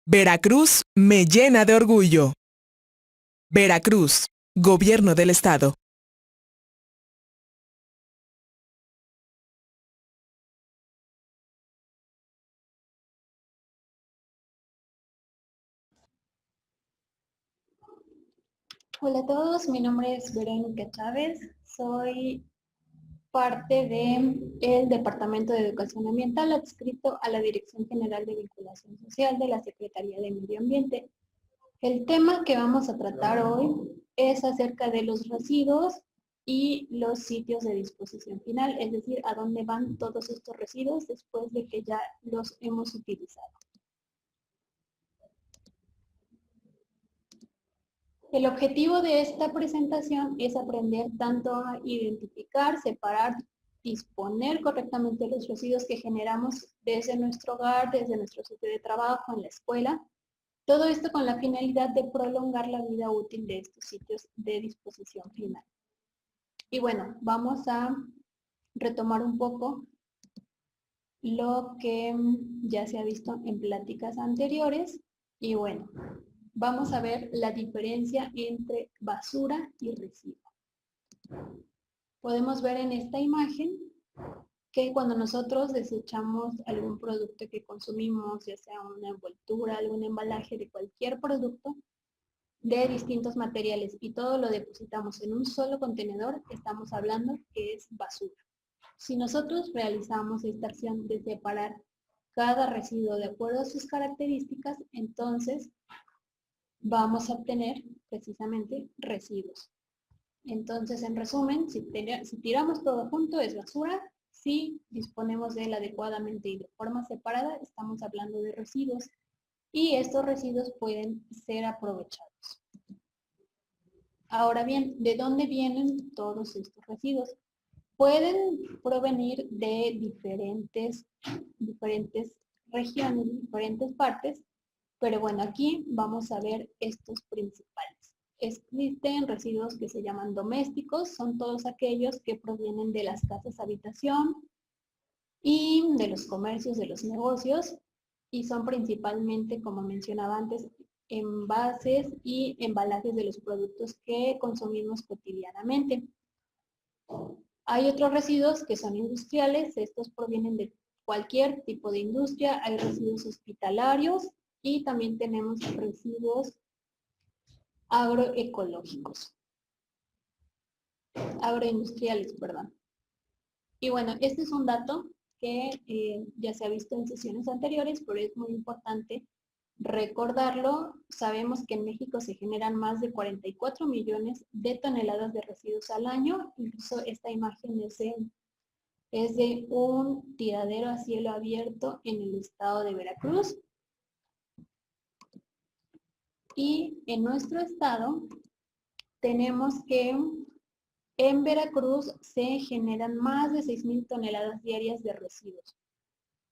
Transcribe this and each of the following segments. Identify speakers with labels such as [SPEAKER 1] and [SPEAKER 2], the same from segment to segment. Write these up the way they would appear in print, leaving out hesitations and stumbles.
[SPEAKER 1] Veracruz me llena de orgullo. Veracruz, Gobierno del Estado.
[SPEAKER 2] Hola a todos, mi nombre es Verónica Chávez, soy parte del Departamento de Educación Ambiental adscrito a la Dirección General de Vinculación Social de la Secretaría de Medio Ambiente. El tema que vamos a tratar hoy es acerca de los residuos y los sitios de disposición final, es decir, a dónde van todos estos residuos después de que ya los hemos utilizado. El objetivo de esta presentación es aprender tanto a identificar, separar, disponer correctamente los residuos que generamos desde nuestro hogar, desde nuestro sitio de trabajo, en la escuela. Todo esto con la finalidad de prolongar la vida útil de estos sitios de disposición final. Y bueno, vamos a retomar un poco lo que ya se ha visto en pláticas anteriores. Y bueno, vamos a ver la diferencia entre basura y residuo. Podemos ver en esta imagen que cuando nosotros desechamos algún producto que consumimos, ya sea una envoltura, algún embalaje de cualquier producto de distintos materiales y todo lo depositamos en un solo contenedor, estamos hablando que es basura. Si nosotros realizamos esta acción de separar cada residuo de acuerdo a sus características, entonces vamos a obtener precisamente residuos. Entonces, en resumen, si tiramos todo junto es basura. Si disponemos de él adecuadamente y de forma separada, estamos hablando de residuos. Y estos residuos pueden ser aprovechados. Ahora bien, ¿de dónde vienen todos estos residuos? Pueden provenir de diferentes regiones, diferentes partes, pero bueno, aquí vamos a ver estos principales. Existen residuos que se llaman domésticos, son todos aquellos que provienen de las casas habitación y de los comercios, de los negocios, y son principalmente, como mencionaba antes, envases y embalajes de los productos que consumimos cotidianamente. Hay otros residuos que son industriales, estos provienen de cualquier tipo de industria, hay residuos hospitalarios y también tenemos residuos agroecológicos, agroindustriales, perdón. Y bueno, este es un dato que ya se ha visto en sesiones anteriores, pero es muy importante recordarlo. Sabemos que en México se generan más de 44 millones de toneladas de residuos al año. Incluso esta imagen es de un tiradero a cielo abierto en el estado de Veracruz. Y en nuestro estado tenemos que en Veracruz se generan más de 6,000 toneladas diarias de residuos.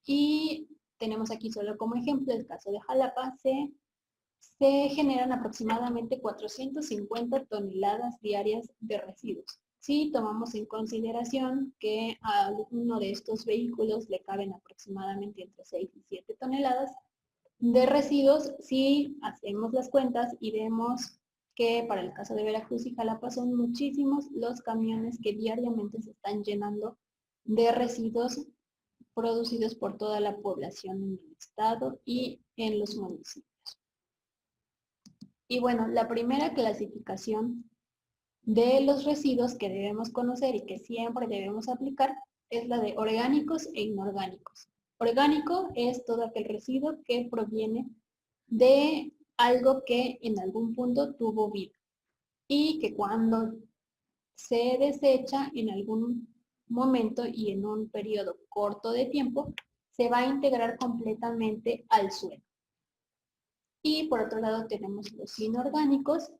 [SPEAKER 2] Y tenemos aquí solo como ejemplo el caso de Jalapa, se generan aproximadamente 450 toneladas diarias de residuos. Si tomamos en consideración que a uno de estos vehículos le caben aproximadamente entre 6 y 7 toneladas de residuos, si hacemos las cuentas y vemos que para el caso de Veracruz y Jalapa son muchísimos los camiones que diariamente se están llenando de residuos producidos por toda la población en el estado y en los municipios. Y bueno, la primera clasificación de los residuos que debemos conocer y que siempre debemos aplicar es la de orgánicos e inorgánicos. Orgánico es todo aquel residuo que proviene de algo que en algún punto tuvo vida y que cuando se desecha en algún momento y en un periodo corto de tiempo, se va a integrar completamente al suelo. Y por otro lado tenemos los inorgánicos,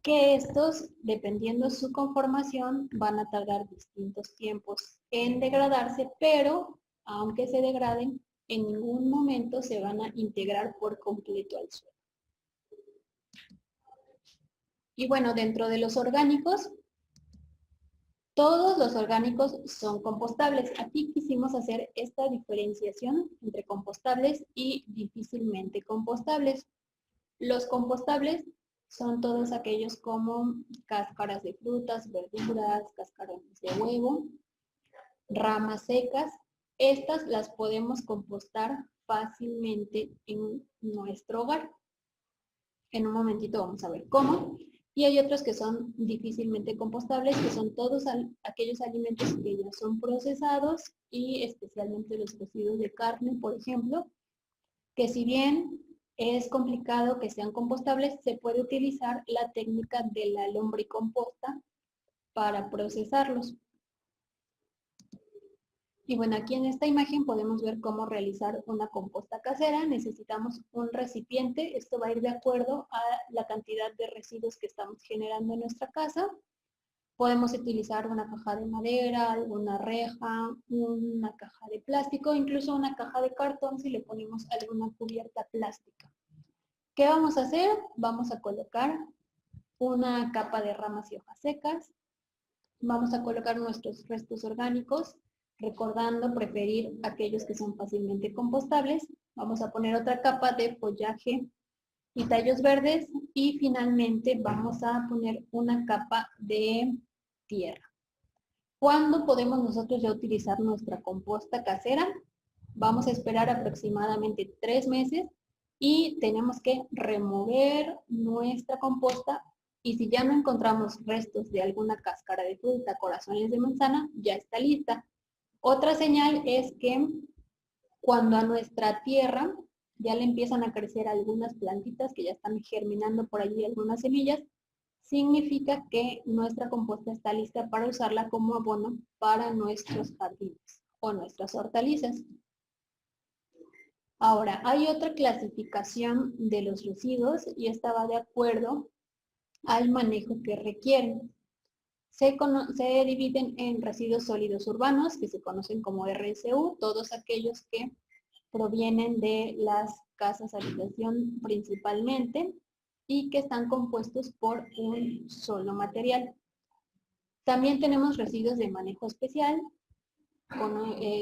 [SPEAKER 2] que estos, dependiendo su conformación, van a tardar distintos tiempos en degradarse, pero aunque se degraden, en ningún momento se van a integrar por completo al suelo. Y bueno, dentro de los orgánicos, todos los orgánicos son compostables. Aquí quisimos hacer esta diferenciación entre compostables y difícilmente compostables. Los compostables son todos aquellos como cáscaras de frutas, verduras, cáscaras de huevo, ramas secas. Estas las podemos compostar fácilmente en nuestro hogar. En un momentito vamos a ver cómo. Y hay otros que son difícilmente compostables, que son todos aquellos alimentos que ya son procesados y especialmente los residuos de carne, por ejemplo, que si bien es complicado que sean compostables, se puede utilizar la técnica de la lombricomposta para procesarlos. Y bueno, aquí en esta imagen podemos ver cómo realizar una composta casera. Necesitamos un recipiente. Esto va a ir de acuerdo a la cantidad de residuos que estamos generando en nuestra casa. Podemos utilizar una caja de madera, alguna reja, una caja de plástico, incluso una caja de cartón si le ponemos alguna cubierta plástica. ¿Qué vamos a hacer? Vamos a colocar una capa de ramas y hojas secas. Vamos a colocar nuestros restos orgánicos, recordando preferir aquellos que son fácilmente compostables. Vamos a poner otra capa de follaje y tallos verdes y finalmente vamos a poner una capa de tierra. ¿Cuándo podemos nosotros ya utilizar nuestra composta casera? Vamos a esperar aproximadamente 3 meses y tenemos que remover nuestra composta y si ya no encontramos restos de alguna cáscara de fruta, corazones de manzana, ya está lista. Otra señal es que cuando a nuestra tierra ya le empiezan a crecer algunas plantitas que ya están germinando por allí algunas semillas, significa que nuestra composta está lista para usarla como abono para nuestros jardines o nuestras hortalizas. Ahora, hay otra clasificación de los residuos y esta va de acuerdo al manejo que requieren. Se dividen en residuos sólidos urbanos, que se conocen como RSU, todos aquellos que provienen de las casas habitación principalmente y que están compuestos por un solo material. También tenemos residuos de manejo especial,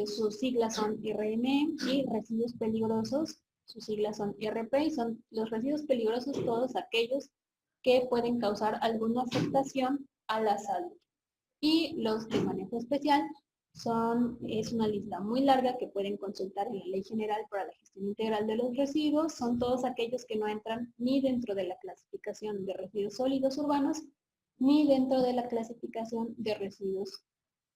[SPEAKER 2] sus siglas son RME, y residuos peligrosos, sus siglas son RP, y son los residuos peligrosos todos aquellos que pueden causar alguna afectación a la salud. Y los de manejo especial es una lista muy larga que pueden consultar en la Ley General para la Gestión Integral de los Residuos. Son todos aquellos que no entran ni dentro de la clasificación de residuos sólidos urbanos, ni dentro de la clasificación de residuos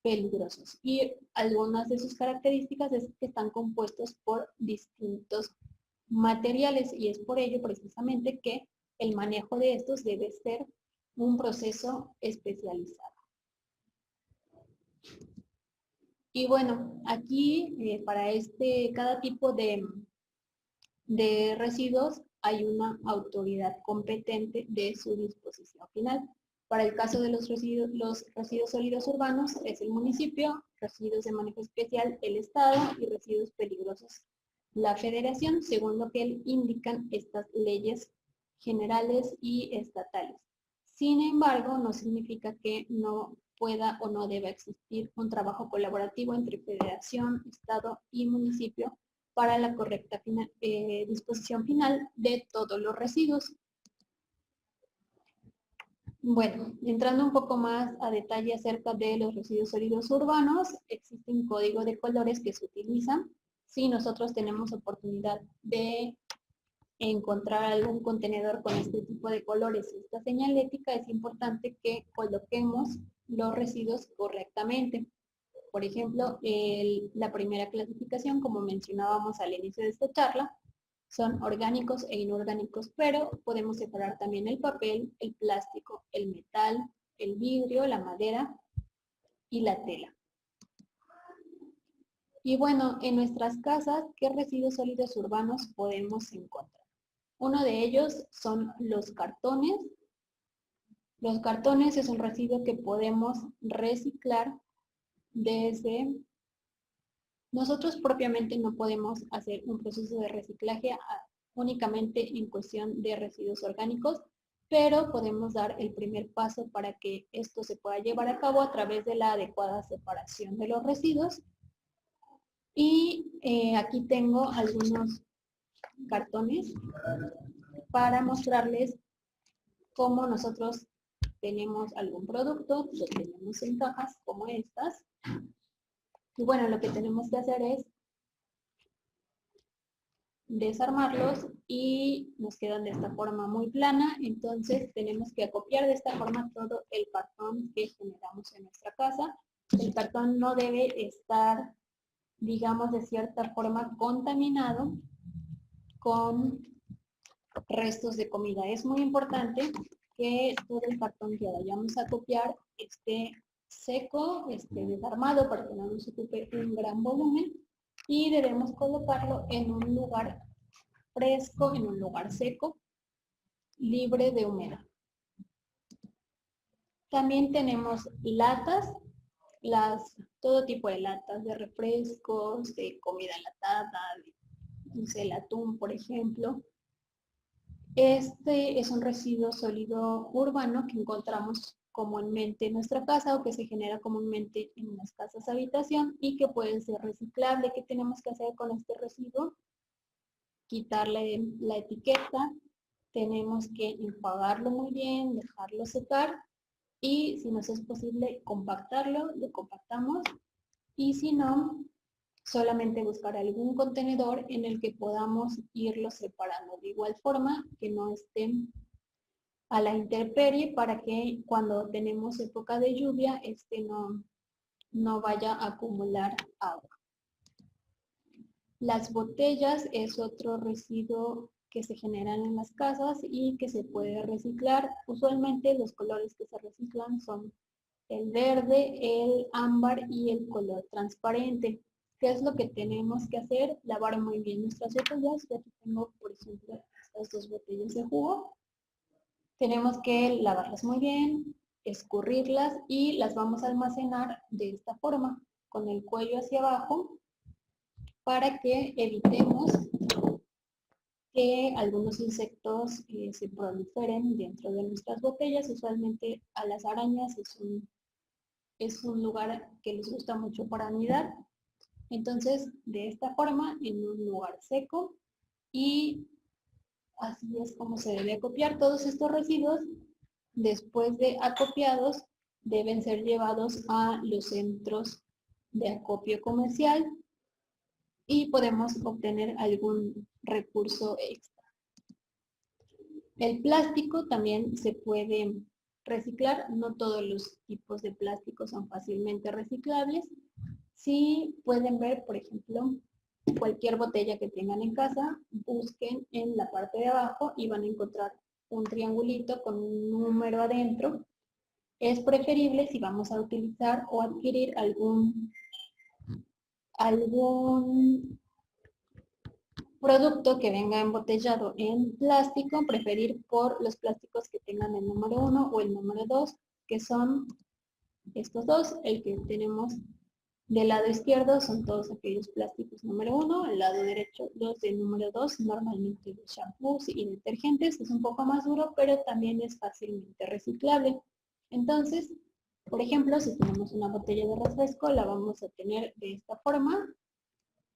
[SPEAKER 2] peligrosos. Y algunas de sus características es que están compuestos por distintos materiales y es por ello precisamente que el manejo de estos debe ser un proceso especializado. Y bueno, aquí para cada tipo de residuos hay una autoridad competente de su disposición final. Para el caso de los residuos sólidos urbanos es el municipio, residuos de manejo especial el Estado y residuos peligrosos la Federación, según lo que indican estas leyes generales y estatales. Sin embargo, no significa que no pueda o no deba existir un trabajo colaborativo entre Federación, Estado y municipio para la correcta disposición final de todos los residuos. Bueno, entrando un poco más a detalle acerca de los residuos sólidos urbanos, existe un código de colores que se utiliza si nosotros tenemos oportunidad de encontrar algún contenedor con este tipo de colores y esta señalética. Es importante que coloquemos los residuos correctamente. Por ejemplo, la primera clasificación, como mencionábamos al inicio de esta charla, son orgánicos e inorgánicos, pero podemos separar también el papel, el plástico, el metal, el vidrio, la madera y la tela. Y bueno, en nuestras casas, ¿qué residuos sólidos urbanos podemos encontrar? Uno de ellos son los cartones. Los cartones es un residuo que podemos reciclar desde... Nosotros propiamente no podemos hacer un proceso de reciclaje únicamente en cuestión de residuos orgánicos, pero podemos dar el primer paso para que esto se pueda llevar a cabo a través de la adecuada separación de los residuos. Y aquí tengo algunos cartones para mostrarles cómo nosotros tenemos algún producto, lo tenemos en cajas como estas. Y bueno, lo que tenemos que hacer es desarmarlos y nos quedan de esta forma muy plana. Entonces tenemos que acopiar de esta forma todo el cartón que generamos en nuestra casa. El cartón no debe estar, digamos, de cierta forma contaminado con restos de comida. Es muy importante que todo el cartón que vayamos a copiar esté seco, esté desarmado para que no nos ocupe un gran volumen, y debemos colocarlo en un lugar fresco, en un lugar seco, libre de humedad. También tenemos latas, todo tipo de latas de refrescos, de comida enlatada, no sé, el atún, por ejemplo. Este es un residuo sólido urbano que encontramos comúnmente en nuestra casa o que se genera comúnmente en las casas habitación y que puede ser reciclable. ¿Qué tenemos que hacer con este residuo? Quitarle la etiqueta, tenemos que enjuagarlo muy bien, dejarlo secar y si nos es posible compactarlo, lo compactamos, y si no, solamente buscar algún contenedor en el que podamos irlo separando de igual forma que no estén a la intemperie para que cuando tenemos época de lluvia no vaya a acumular agua. Las botellas es otro residuo que se generan en las casas y que se puede reciclar. Usualmente los colores que se reciclan son el verde, el ámbar y el color transparente. ¿Qué es lo que tenemos que hacer? Lavar muy bien nuestras botellas. Aquí tengo, por ejemplo, estas dos botellas de jugo. Tenemos que lavarlas muy bien, escurrirlas y las vamos a almacenar de esta forma, con el cuello hacia abajo, para que evitemos que algunos insectos se proliferen dentro de nuestras botellas. Usualmente a las arañas es un lugar que les gusta mucho para anidar. Entonces, de esta forma, en un lugar seco, y así es como se debe acopiar todos estos residuos. Después de acopiados, deben ser llevados a los centros de acopio comercial y podemos obtener algún recurso extra. El plástico también se puede reciclar, no todos los tipos de plástico son fácilmente reciclables. Si pueden ver, por ejemplo, cualquier botella que tengan en casa, busquen en la parte de abajo y van a encontrar un triangulito con un número adentro. Es preferible si vamos a utilizar o adquirir algún producto que venga embotellado en plástico, preferir por los plásticos que tengan el número 1 o el número 2, que son estos dos. El que tenemos del lado izquierdo son todos aquellos plásticos número 1, el lado derecho los del número 2, normalmente de shampoos y detergentes. Es un poco más duro, pero también es fácilmente reciclable. Entonces, por ejemplo, si tenemos una botella de refresco, la vamos a tener de esta forma.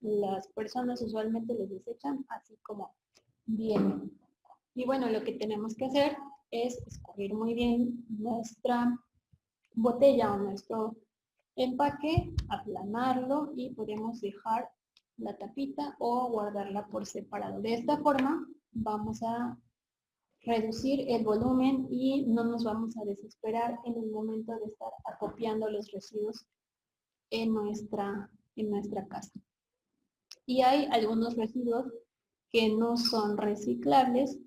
[SPEAKER 2] Las personas usualmente los desechan así como vienen. Y bueno, lo que tenemos que hacer es escoger muy bien nuestra botella o nuestro empaque, aplanarlo y podemos dejar la tapita o guardarla por separado. De esta forma vamos a reducir el volumen y no nos vamos a desesperar en el momento de estar acopiando los residuos en nuestra casa. Y hay algunos residuos que no son reciclables,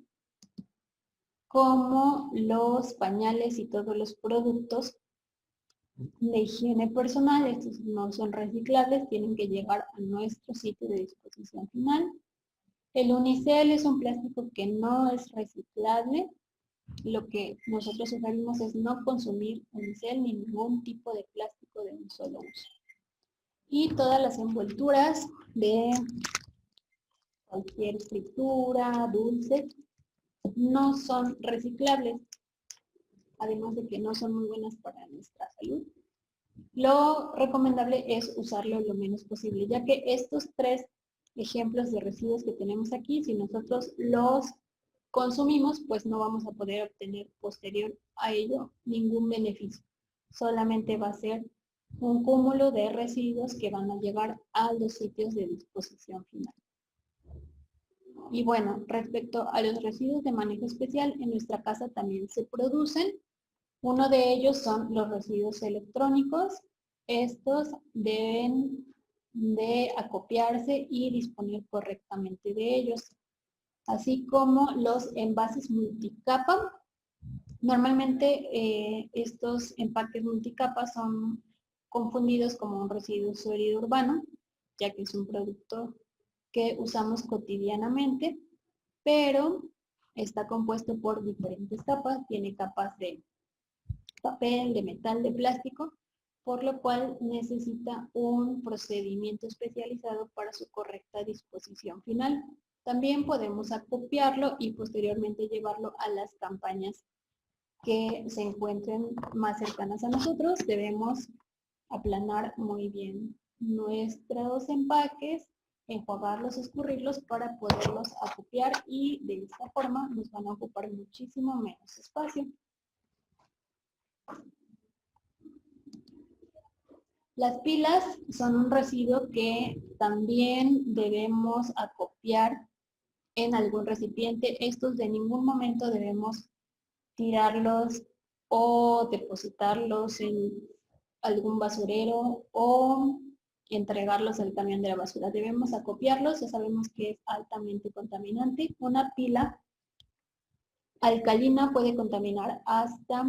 [SPEAKER 2] como los pañales y todos los productos de higiene personal. Estos no son reciclables, tienen que llegar a nuestro sitio de disposición final. El unicel es un plástico que no es reciclable. Lo que nosotros sugerimos es no consumir unicel ni ningún tipo de plástico de un solo uso. Y todas las envolturas de cualquier fritura, dulce, no son reciclables, además de que no son muy buenas para nuestra salud. Lo recomendable es usarlo lo menos posible, ya que estos 3 ejemplos de residuos que tenemos aquí, si nosotros los consumimos, pues no vamos a poder obtener posterior a ello ningún beneficio. Solamente va a ser un cúmulo de residuos que van a llegar a los sitios de disposición final. Y bueno, respecto a los residuos de manejo especial, en nuestra casa también se producen. Uno de ellos son los residuos electrónicos. Estos deben de acopiarse y disponer correctamente de ellos, así como los envases multicapa. Normalmente estos empaques multicapa son confundidos como un residuo sólido urbano, ya que es un producto que usamos cotidianamente, pero está compuesto por diferentes capas. Tiene capas de papel, de metal, de plástico, por lo cual necesita un procedimiento especializado para su correcta disposición final. También podemos acopiarlo y posteriormente llevarlo a las campañas que se encuentren más cercanas a nosotros. Debemos aplanar muy bien nuestros empaques, enjuagarlos, escurrirlos para poderlos acopiar y de esta forma nos van a ocupar muchísimo menos espacio. Las pilas son un residuo que también debemos acopiar en algún recipiente. Estos de ningún momento debemos tirarlos o depositarlos en algún basurero o entregarlos al camión de la basura. Debemos acopiarlos, ya sabemos que es altamente contaminante. Una pila alcalina puede contaminar hasta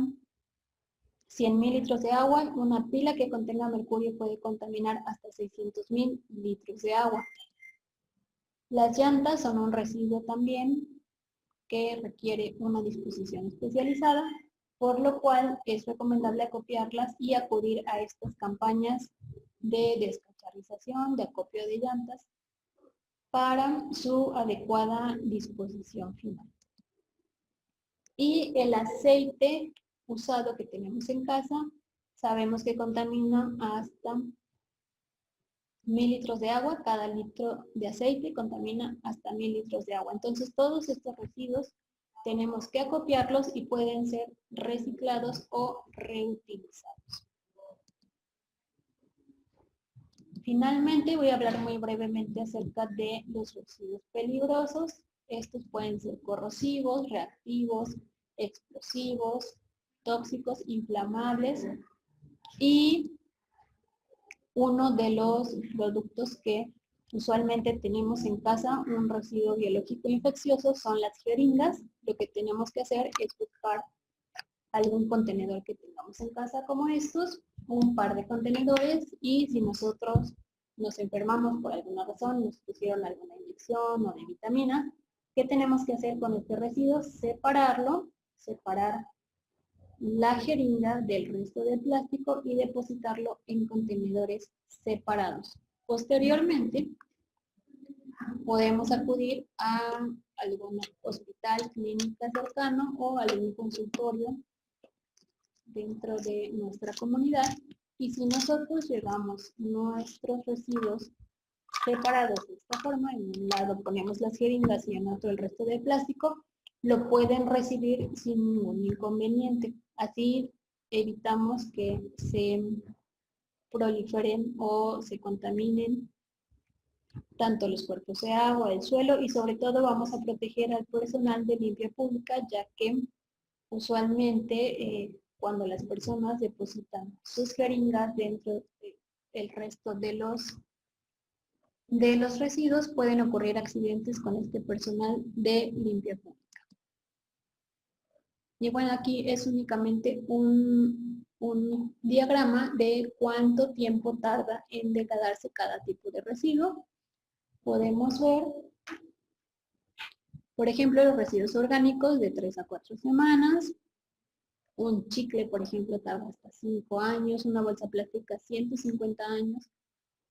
[SPEAKER 2] 100.000 litros de agua. Una pila que contenga mercurio puede contaminar hasta 600.000 litros de agua. Las llantas son un residuo también que requiere una disposición especializada, por lo cual es recomendable acopiarlas y acudir a estas campañas de descacharrización, de acopio de llantas, para su adecuada disposición final. Y el aceite usado que tenemos en casa, sabemos que contamina hasta 1.000 litros de agua. Cada litro de aceite contamina hasta 1.000 litros de agua. Entonces todos estos residuos tenemos que acopiarlos y pueden ser reciclados o reutilizados. Finalmente voy a hablar muy brevemente acerca de los residuos peligrosos. Estos pueden ser corrosivos, reactivos, explosivos, tóxicos, inflamables, y uno de los productos que usualmente tenemos en casa, un residuo biológico infeccioso, son las jeringas. Lo que tenemos que hacer es buscar algún contenedor que tengamos en casa como estos, un par de contenedores, y si nosotros nos enfermamos por alguna razón, nos pusieron alguna inyección o de vitamina, ¿qué tenemos que hacer con este residuo? Separarlo, separar la jeringa del resto del plástico y depositarlo en contenedores separados. Posteriormente, podemos acudir a algún hospital, clínica cercano o algún consultorio dentro de nuestra comunidad, y si nosotros llevamos nuestros residuos separados de esta forma, en un lado ponemos las jeringas y en otro el resto del plástico, lo pueden recibir sin ningún inconveniente. Así evitamos que se proliferen o se contaminen tanto los cuerpos de agua, el suelo, y sobre todo vamos a proteger al personal de limpia pública, ya que usualmente cuando las personas depositan sus jeringas dentro del resto de los residuos, pueden ocurrir accidentes con este personal de limpia pública. Y bueno, aquí es únicamente un diagrama de cuánto tiempo tarda en degradarse cada tipo de residuo. Podemos ver, por ejemplo, los residuos orgánicos de 3 a 4 semanas. Un chicle, por ejemplo, tarda hasta 5 años, una bolsa plástica 150 años,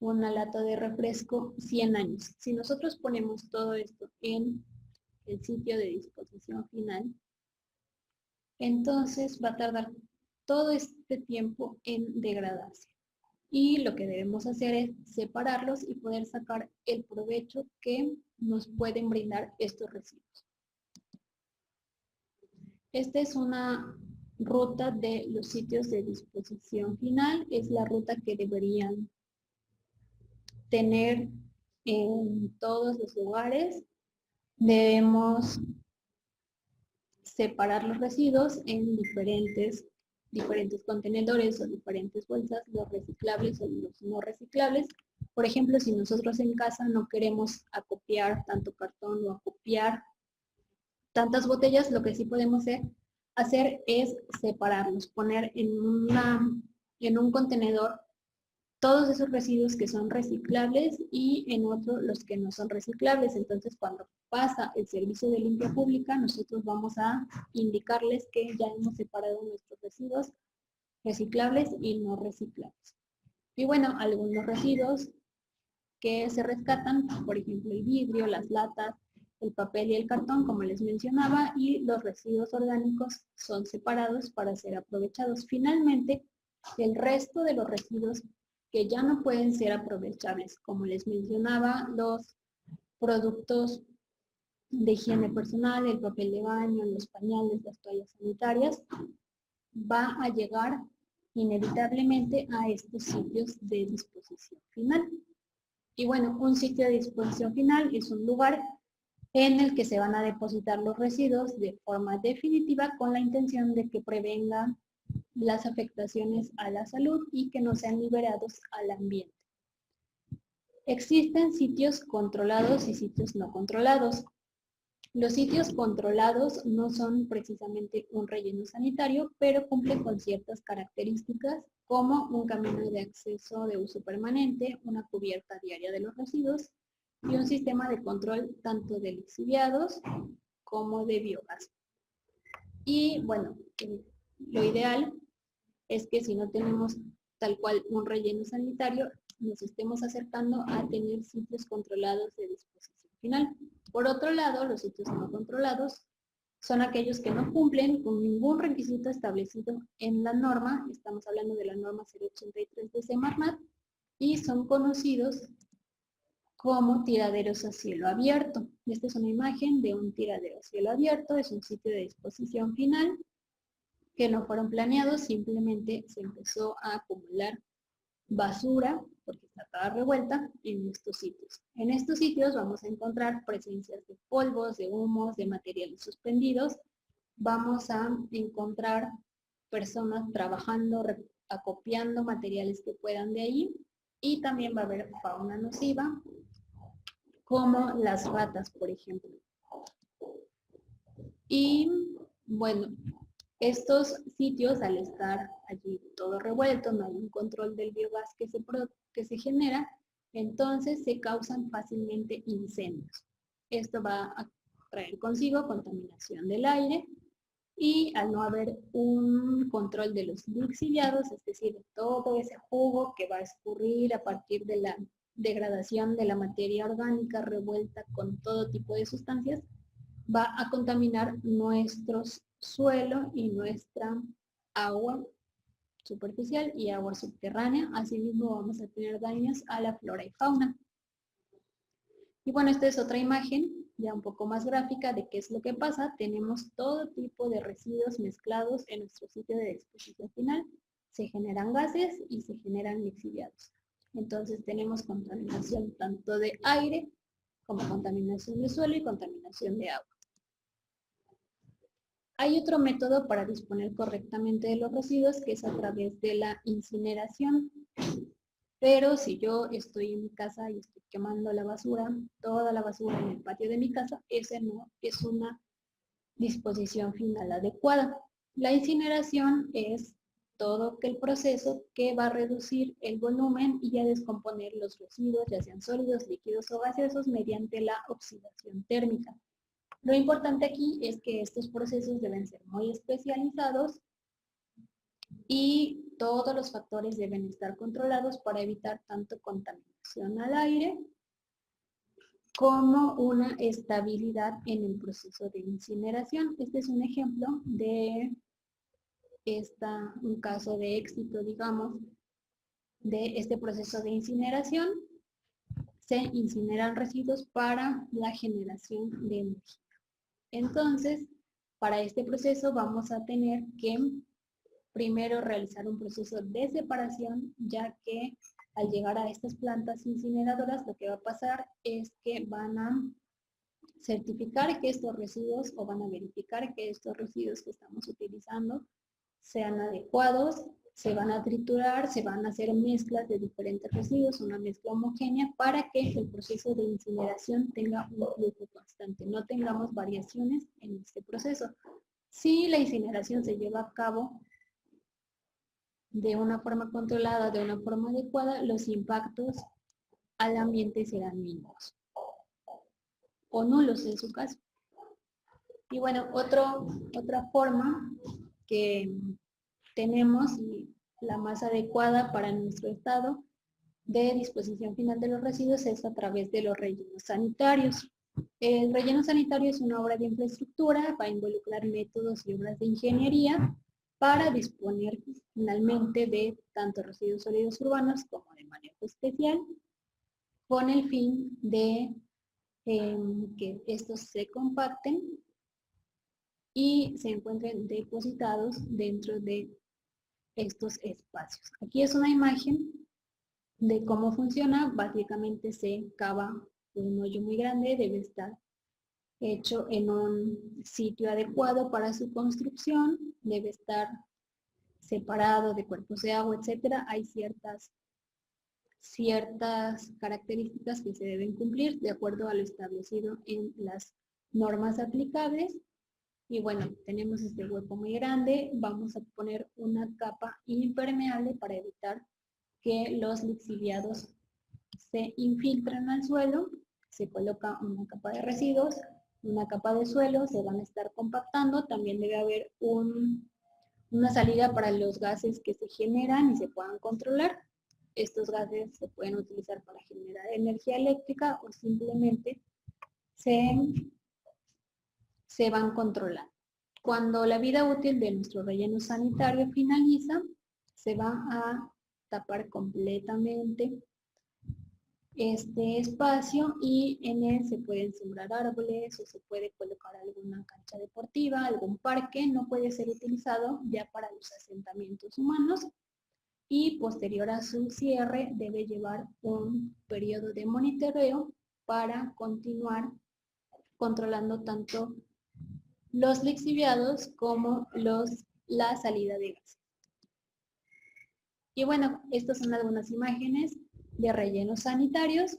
[SPEAKER 2] una lata de refresco 100 años. Si nosotros ponemos todo esto en el sitio de disposición final, entonces va a tardar todo este tiempo en degradarse. Y lo que debemos hacer es separarlos y poder sacar el provecho que nos pueden brindar estos residuos. Esta es una ruta de los sitios de disposición final. Es la ruta que deberían tener en todos los lugares. Debemos separar los residuos en diferentes contenedores o diferentes bolsas, los reciclables o los no reciclables. Por ejemplo, si nosotros en casa no queremos acopiar tanto cartón o acopiar tantas botellas, lo que sí podemos hacer es separarlos, poner en un contenedor todos esos residuos que son reciclables y en otro los que no son reciclables. Entonces, cuando pasa el servicio de limpia pública, nosotros vamos a indicarles que ya hemos separado nuestros residuos reciclables y no reciclables. Y bueno, algunos residuos que se rescatan, por ejemplo, el vidrio, las latas, el papel y el cartón, como les mencionaba, y los residuos orgánicos son separados para ser aprovechados. Finalmente, el resto de los residuos que ya no pueden ser aprovechables, como les mencionaba, los productos de higiene personal, el papel de baño, los pañales, las toallas sanitarias, va a llegar inevitablemente a estos sitios de disposición final. Y bueno, un sitio de disposición final es un lugar en el que se van a depositar los residuos de forma definitiva con la intención de que prevengan las afectaciones a la salud y que no sean liberados al ambiente. Existen sitios controlados y sitios no controlados. Los sitios controlados no son precisamente un relleno sanitario, pero cumplen con ciertas características como un camino de acceso de uso permanente, una cubierta diaria de los residuos y un sistema de control tanto de lixiviados como de biogás. Y bueno, lo ideal es que si no tenemos tal cual un relleno sanitario, nos estemos acercando a tener sitios controlados de disposición final. Por otro lado, los sitios no controlados son aquellos que no cumplen con ningún requisito establecido en la norma, estamos hablando de la norma 083 de Semarnat, y son conocidos como tiraderos a cielo abierto. Esta es una imagen de un tiradero a cielo abierto, es un sitio de disposición final que no fueron planeados, simplemente se empezó a acumular basura, porque está toda revuelta, en estos sitios. En estos sitios vamos a encontrar presencias de polvos, de humos, de materiales suspendidos. Vamos a encontrar personas trabajando, acopiando materiales que puedan de ahí. Y también va a haber fauna nociva, como las ratas, por ejemplo. Y bueno, estos sitios, al estar allí todo revuelto, no hay un control del biogás que se genera, entonces se causan fácilmente incendios. Esto va a traer consigo contaminación del aire y al no haber un control de los lixiviados, es decir, todo ese jugo que va a escurrir a partir de la degradación de la materia orgánica revuelta con todo tipo de sustancias, va a contaminar nuestro suelo y nuestra agua superficial y agua subterránea. Asimismo vamos a tener daños a la flora y fauna. Y bueno, esta es otra imagen ya un poco más gráfica de qué es lo que pasa. Tenemos todo tipo de residuos mezclados en nuestro sitio de disposición final. Se generan gases y se generan lixiviados. Entonces tenemos contaminación tanto de aire como contaminación de suelo y contaminación de agua. Hay otro método para disponer correctamente de los residuos que es a través de la incineración. Pero si yo estoy en mi casa y estoy quemando la basura, toda la basura en el patio de mi casa, ese no es una disposición final adecuada. La incineración es todo el proceso que va a reducir el volumen y a descomponer los residuos, ya sean sólidos, líquidos o gaseosos, mediante la oxidación térmica. Lo importante aquí es que estos procesos deben ser muy especializados y todos los factores deben estar controlados para evitar tanto contaminación al aire como una estabilidad en el proceso de incineración. Este es un ejemplo de un caso de éxito, digamos, de este proceso de incineración. Se incineran residuos para la generación de energía. Entonces, para este proceso vamos a tener que primero realizar un proceso de separación, ya que al llegar a estas plantas incineradoras lo que va a pasar es que van a certificar que estos residuos o van a verificar que estos residuos que estamos utilizando sean adecuados, se van a triturar, se van a hacer mezclas de diferentes residuos, una mezcla homogénea para que el proceso de incineración tenga un flujo constante, no tengamos variaciones en este proceso. Si la incineración se lleva a cabo de una forma controlada, de una forma adecuada, los impactos al ambiente serán mínimos o nulos en su caso. Y bueno, otra forma que tenemos y la más adecuada para nuestro estado de disposición final de los residuos es a través de los rellenos sanitarios. El relleno sanitario es una obra de infraestructura, va a involucrar métodos y obras de ingeniería para disponer finalmente de tanto residuos sólidos urbanos como de manejo especial, con el fin de que estos se compacten y se encuentren depositados dentro de estos espacios. Aquí es una imagen de cómo funciona. Básicamente se cava un hoyo muy grande, debe estar hecho en un sitio adecuado para su construcción, debe estar separado de cuerpos de agua, etcétera. Hay ciertas características que se deben cumplir de acuerdo a lo establecido en las normas aplicables. Y bueno, tenemos este hueco muy grande, vamos a poner una capa impermeable para evitar que los lixiviados se infiltren al suelo, se coloca una capa de residuos, una capa de suelo, se van a estar compactando, también debe haber una salida para los gases que se generan y se puedan controlar. Estos gases se pueden utilizar para generar energía eléctrica o simplemente se van controlando. Cuando la vida útil de nuestro relleno sanitario finaliza, se va a tapar completamente este espacio y en él se pueden sembrar árboles o se puede colocar alguna cancha deportiva, algún parque. No puede ser utilizado ya para los asentamientos humanos y posterior a su cierre debe llevar un periodo de monitoreo para continuar controlando tanto los lixiviados como la salida de gases. Y bueno, estas son algunas imágenes de rellenos sanitarios.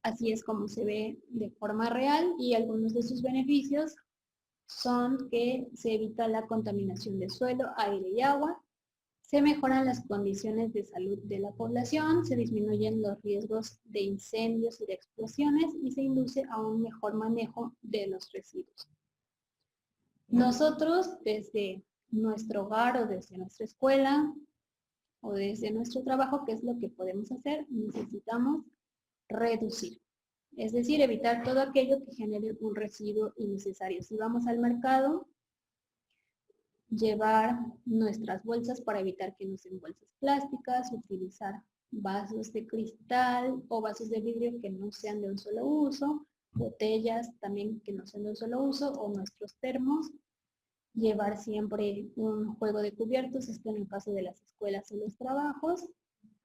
[SPEAKER 2] Así es como se ve de forma real y algunos de sus beneficios son que se evita la contaminación de suelo, aire y agua, se mejoran las condiciones de salud de la población, se disminuyen los riesgos de incendios y de explosiones y se induce a un mejor manejo de los residuos. Nosotros desde nuestro hogar o desde nuestra escuela o desde nuestro trabajo, ¿qué es lo que podemos hacer? Necesitamos reducir. Es decir, evitar todo aquello que genere un residuo innecesario. Si vamos al mercado, llevar nuestras bolsas para evitar que nos den bolsas plásticas, utilizar vasos de cristal o vasos de vidrio que no sean de un solo uso, botellas también que no sean de un solo uso o nuestros termos. Llevar siempre un juego de cubiertos, esto en el caso de las escuelas o los trabajos,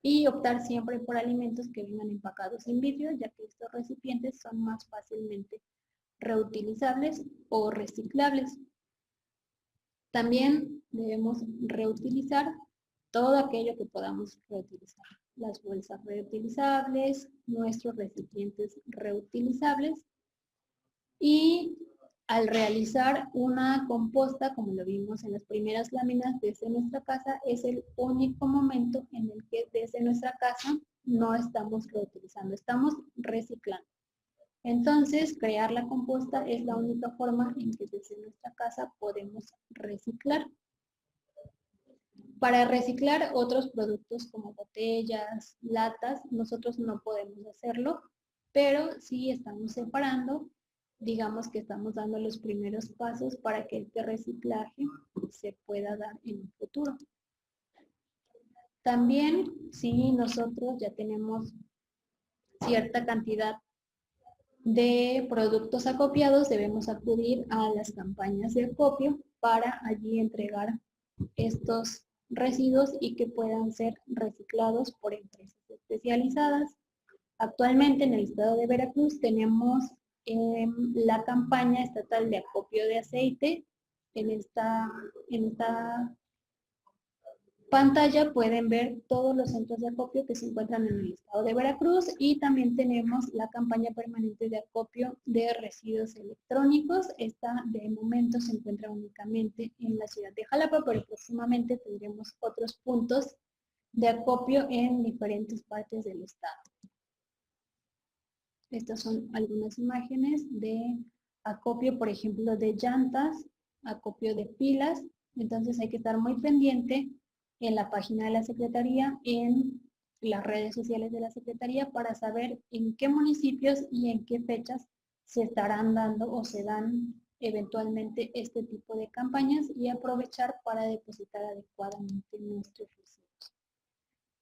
[SPEAKER 2] y optar siempre por alimentos que vengan empacados en vidrio, ya que estos recipientes son más fácilmente reutilizables o reciclables. También debemos reutilizar todo aquello que podamos reutilizar. Las bolsas reutilizables, nuestros recipientes reutilizables y al realizar una composta, como lo vimos en las primeras láminas desde nuestra casa, es el único momento en el que desde nuestra casa no estamos reutilizando, estamos reciclando. Entonces, crear la composta es la única forma en que desde nuestra casa podemos reciclar. Para reciclar otros productos como botellas, latas, nosotros no podemos hacerlo pero sí estamos separando, digamos que estamos dando los primeros pasos para que este reciclaje se pueda dar en un futuro. También, si nosotros ya tenemos cierta cantidad de productos acopiados, debemos acudir a las campañas de acopio para allí entregar estos residuos y que puedan ser reciclados por empresas especializadas. Actualmente en el estado de Veracruz tenemos la campaña estatal de acopio de aceite. En esta pantalla pueden ver todos los centros de acopio que se encuentran en el estado de Veracruz y también tenemos la campaña permanente de acopio de residuos electrónicos. Esta de momento se encuentra únicamente en la ciudad de Jalapa, pero próximamente tendremos otros puntos de acopio en diferentes partes del estado. Estas son algunas imágenes de acopio, por ejemplo, de llantas, acopio de pilas. Entonces hay que estar muy pendiente en la página de la Secretaría, en las redes sociales de la Secretaría, para saber en qué municipios y en qué fechas se estarán dando o se dan eventualmente este tipo de campañas y aprovechar para depositar adecuadamente nuestros residuos.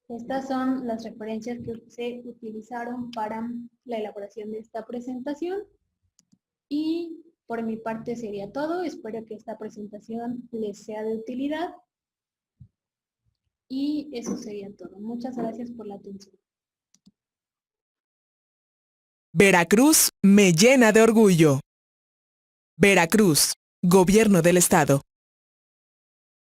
[SPEAKER 2] Estas son las referencias que se utilizaron para la elaboración de esta presentación y por mi parte sería todo. Espero que esta presentación les sea de utilidad y eso sería todo. Muchas gracias por la atención.
[SPEAKER 1] Veracruz me llena de orgullo. Veracruz, Gobierno del Estado.